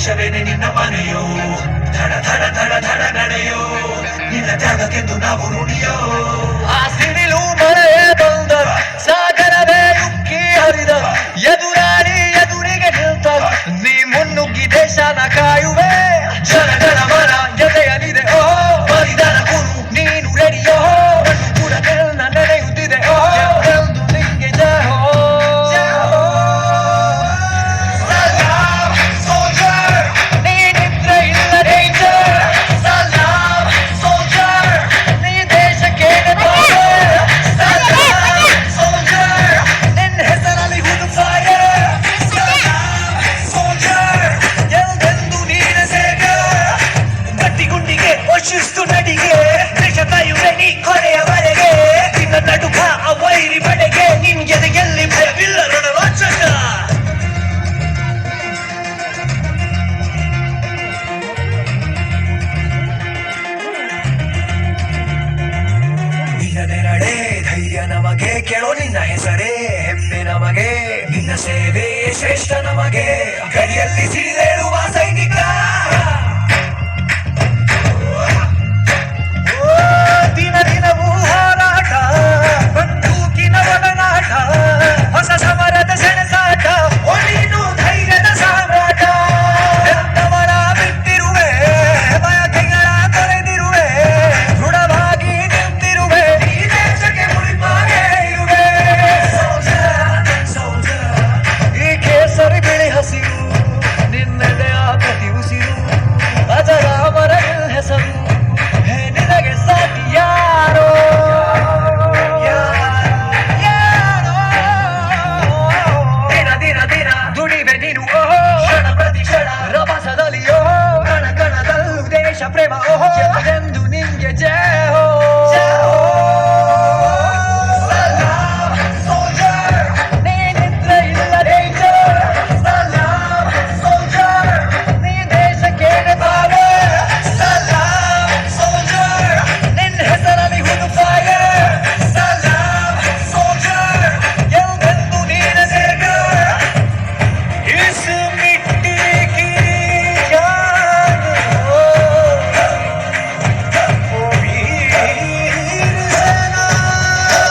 ದೇಶವೇನೆ ನಿನ್ನ ಮನೆಯೋ ಧಡ ಧಡ ಧಡ ಧಡ ನಡೆಯೋ ನಿನ್ನ ತ್ಯಾಗಕ್ಕೆಂದು ನಾವು ನುಡಿಯೋ ಆ ಸಿಡಿಲು ಮಳೆಯೇ ಬಂದ ಸಾಗರವೇ ಉಕ್ಕಿ ಹರಿದ ಎದುರಾಳಿ ಎದುರಿಗೆ ನಿಲ್ತ ನೀ ಮುನ್ನುಗ್ಗಿ ದೇಶನ ಕಾಯುವೆ ಜನಗಳ ಮನ ಎದೆಯಲಿದೆ ಓ ಬಲಿದಾನ ಗುರು ನೀನು ರೆಡಿಯೋ ಕೂಡ ನನ್ನ ನಡೆಯುತ್ತಿದೆ ಓ ಎಂದು ನಿಂಗೆ ಜಹೋ ಶಿಸ್ತು ನಡಿಗೆ ದೇಶ ಕಾಯುವೆ ನೀ ಕೊನೆಯವರೆಗೆ ನಿನ್ನ ನಡುಕ ಆ ವೈರಿ ಬಡೆಗೆ ನಿನ್ಗೆದೆಯಲ್ಲಿ ಭಯವಿಲ್ಲ ರಣರೋಚಕ ನಿನ್ನ ನೆರಳೆ ಧೈರ್ಯ ನಮಗೆ ಕೇಳೋ ನಿನ್ನ ಹೆಸರೇ ಹೆಮ್ಮೆ ನಮಗೆ ನಿನ್ನ ಸೇವೆ ಶ್ರೇಷ್ಠ ನಮಗೆ ಗಡಿಯಲ್ಲಿ ಸಿಡಿದೇಳುವ